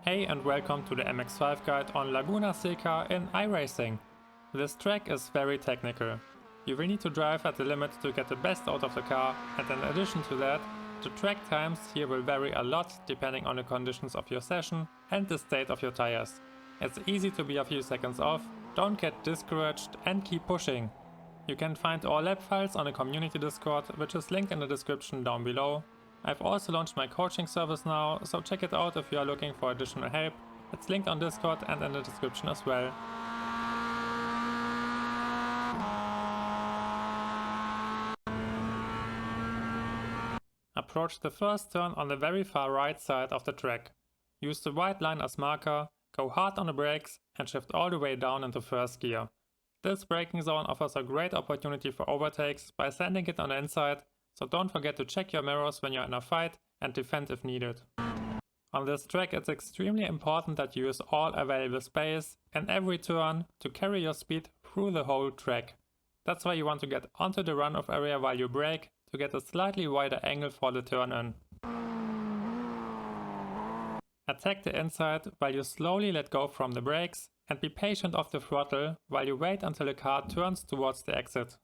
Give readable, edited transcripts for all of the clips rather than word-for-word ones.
Hey and welcome to the MX-5 guide on Laguna Seca in iRacing. This track is very technical. You will need to drive at the limit to get the best out of the car, and in addition to that, the track times here will vary a lot depending on the conditions of your session and the state of your tires. It's easy to be a few seconds off, don't get discouraged and keep pushing. You can find all lap files on the community Discord, which is linked in the description down below. I've also launched my coaching service now, so check it out if you are looking for additional help. It's linked on Discord and in the description as well. Approach the first turn on the very far right side of the track. Use the white line as marker, go hard on the brakes and shift all the way down into first gear. This braking zone offers a great opportunity for overtakes by sending it on the inside, so don't forget to check your mirrors when you're in a fight and defend if needed. On this track it's extremely important that you use all available space in every turn to carry your speed through the whole track. That's why you want to get onto the runoff area while you brake to get a slightly wider angle for the turn in. Attack the inside while you slowly let go from the brakes and be patient off the throttle while you wait until the car turns towards the exit.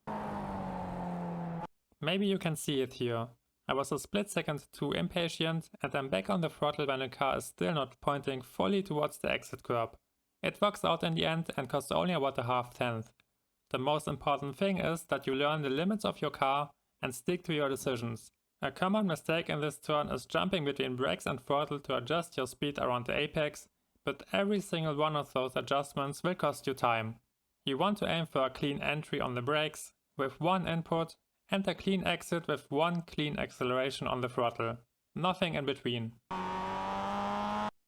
Maybe you can see it here. I was a split second too impatient and I'm back on the throttle when the car is still not pointing fully towards the exit curb. It works out in the end and costs only about a half tenth. The most important thing is that you learn the limits of your car and stick to your decisions. A common mistake in this turn is jumping between brakes and throttle to adjust your speed around the apex, but every single one of those adjustments will cost you time. You want to aim for a clean entry on the brakes with one input and a clean exit with one clean acceleration on the throttle. Nothing in between.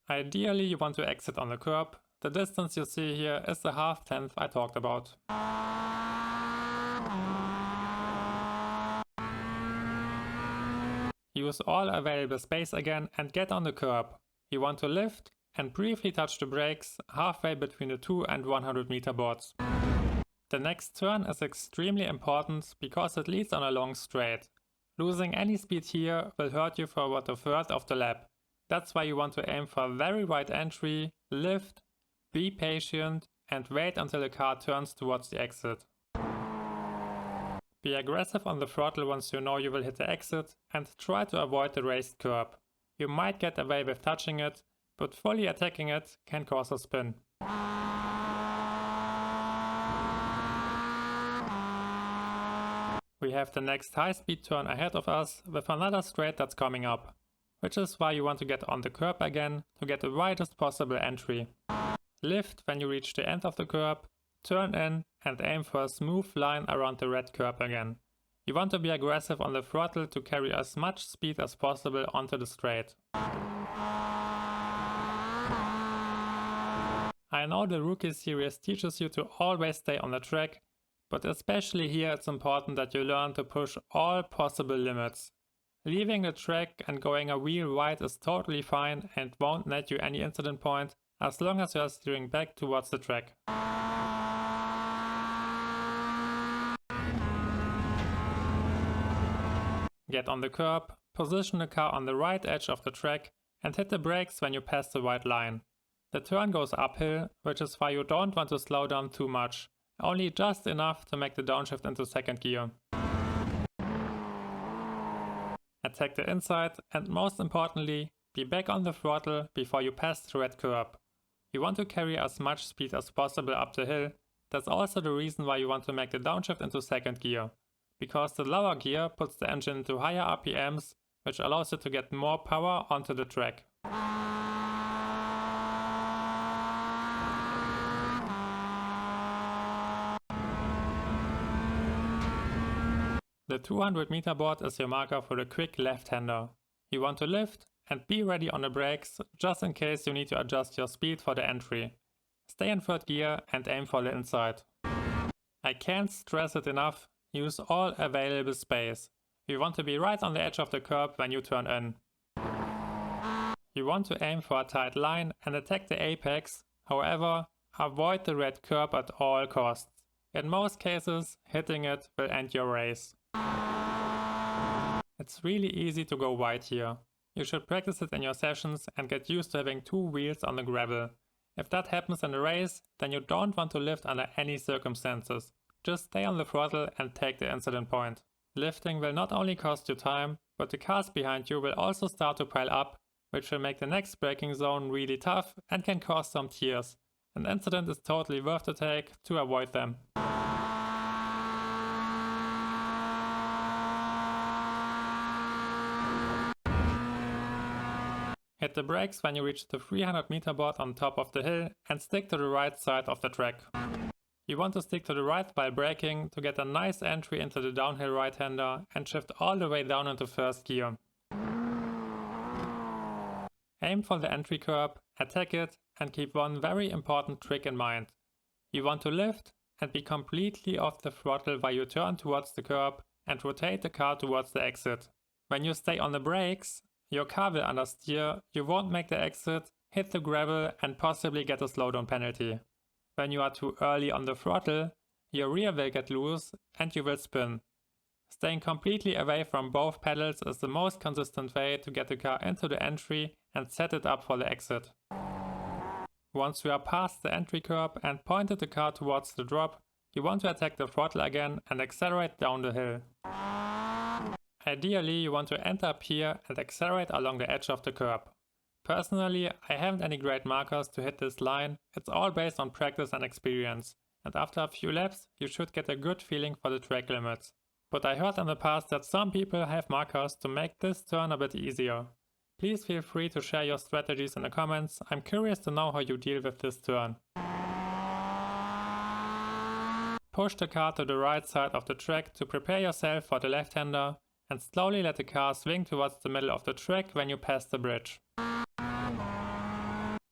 Ideally you want to exit on the curb. The distance you see here is the half tenth I talked about. Use all available space again and get on the curb. You want to lift and briefly touch the brakes halfway between the 2 and 100 meter boards. The next turn is extremely important because it leads on a long straight. Losing any speed here will hurt you for about a third of the lap. That's why you want to aim for a very wide entry, lift, be patient and wait until the car turns towards the exit. Be aggressive on the throttle once you know you will hit the exit and try to avoid the raised curb. You might get away with touching it, but fully attacking it can cause a spin. We have the next high-speed turn ahead of us with another straight that's coming up, which is why you want to get on the curb again to get the widest possible entry. Lift when you reach the end of the curb, turn in and aim for a smooth line around the red curb again. You want to be aggressive on the throttle to carry as much speed as possible onto the straight. I know the Rookie Series teaches you to always stay on the track, but especially here it's important that you learn to push all possible limits. Leaving the track and going a wheel wide is totally fine and won't net you any incident point as long as you are steering back towards the track. Get on the curb, position the car on the right edge of the track and hit the brakes when you pass the white line. The turn goes uphill, which is why you don't want to slow down too much. Only just enough to make the downshift into second gear. Attack the inside and most importantly, be back on the throttle before you pass the red curb. You want to carry as much speed as possible up the hill. That's also the reason why you want to make the downshift into second gear. Because the lower gear puts the engine into higher RPMs, which allows you to get more power onto the track. The 200 meter board is your marker for the quick left-hander. You want to lift and be ready on the brakes just in case you need to adjust your speed for the entry. Stay in third gear and aim for the inside. I can't stress it enough, use all available space. You want to be right on the edge of the curb when you turn in. You want to aim for a tight line and attack the apex, however, avoid the red curb at all costs. In most cases, hitting it will end your race. It's really easy to go wide here. You should practice it in your sessions and get used to having 2 wheels on the gravel. If that happens in a race, then you don't want to lift under any circumstances. Just stay on the throttle and take the incident point. Lifting will not only cost you time, but the cars behind you will also start to pile up, which will make the next braking zone really tough and can cause some tears. An incident is totally worth the take to avoid them. Hit the brakes when you reach the 300 meter board on top of the hill and stick to the right side of the track. You want to stick to the right while braking to get a nice entry into the downhill right-hander and shift all the way down into first gear. Aim for the entry curb, attack it, and keep one very important trick in mind. You want to lift and be completely off the throttle while you turn towards the curb and rotate the car towards the exit. When you stay on the brakes, your car will understeer, you won't make the exit, hit the gravel and possibly get a slowdown penalty. When you are too early on the throttle, your rear will get loose and you will spin. Staying completely away from both pedals is the most consistent way to get the car into the entry and set it up for the exit. Once you are past the entry curb and pointed the car towards the drop, you want to attack the throttle again and accelerate down the hill. Ideally, you want to end up here and accelerate along the edge of the curb. Personally, I haven't any great markers to hit this line, it's all based on practice and experience, and after a few laps you should get a good feeling for the track limits. But I heard in the past that some people have markers to make this turn a bit easier. Please feel free to share your strategies in the comments, I'm curious to know how you deal with this turn. Push the car to the right side of the track to prepare yourself for the left-hander, and slowly let the car swing towards the middle of the track when you pass the bridge.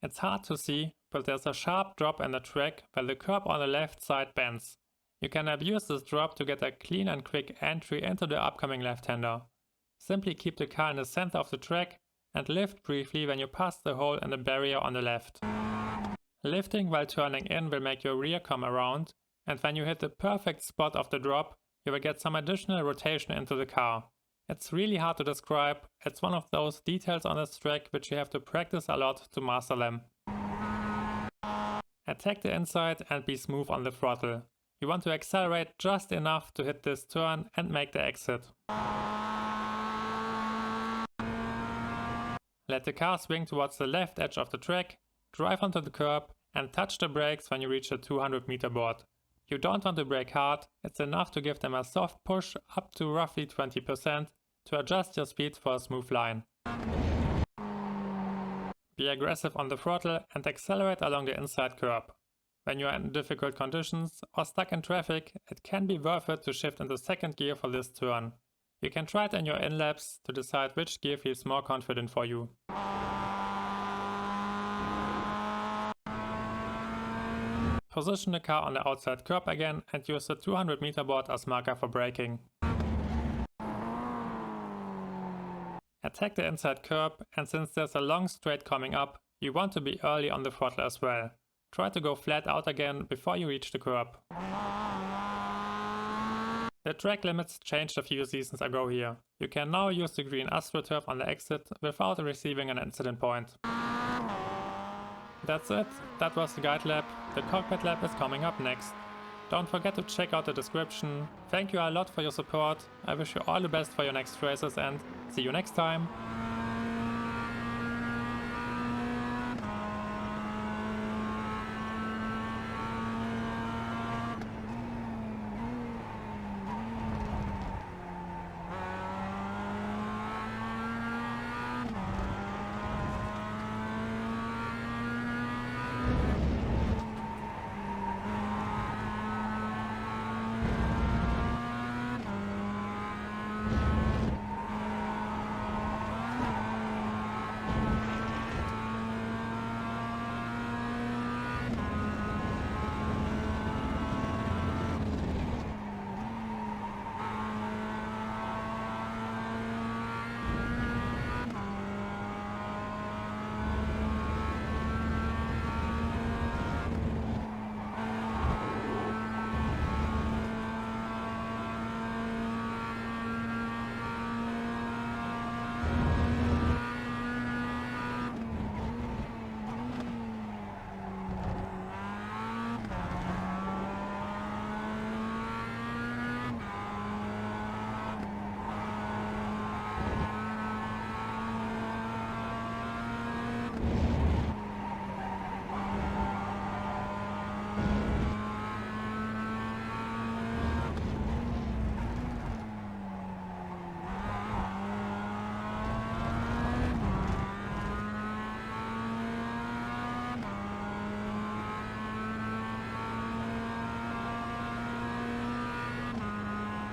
It's hard to see, but there's a sharp drop in the track where the curb on the left side bends. You can abuse this drop to get a clean and quick entry into the upcoming left-hander. Simply keep the car in the center of the track and lift briefly when you pass the hole in the barrier on the left. Lifting while turning in will make your rear come around, and when you hit the perfect spot of the drop, you will get some additional rotation into the car. It's really hard to describe, it's one of those details on this track which you have to practice a lot to master them. Attack the inside and be smooth on the throttle. You want to accelerate just enough to hit this turn and make the exit. Let the car swing towards the left edge of the track, drive onto the curb and touch the brakes when you reach the 200 meter board. You don't want to brake hard, it's enough to give them a soft push up to roughly 20% to adjust your speed for a smooth line. Be aggressive on the throttle and accelerate along the inside curb. When you are in difficult conditions or stuck in traffic, it can be worth it to shift into second gear for this turn. You can try it in your in-laps to decide which gear feels more confident for you. Position the car on the outside curb again and use the 200 meter board as marker for braking. Attack the inside curb, and since there's a long straight coming up, you want to be early on the throttle as well. Try to go flat out again before you reach the curb. The track limits changed a few seasons ago here. You can now use the green AstroTurf on the exit without receiving an incident point. That's it, that was the guide lap. The cockpit lap is coming up next. Don't forget to check out the description. Thank you a lot for your support. I wish you all the best for your next races and see you next time.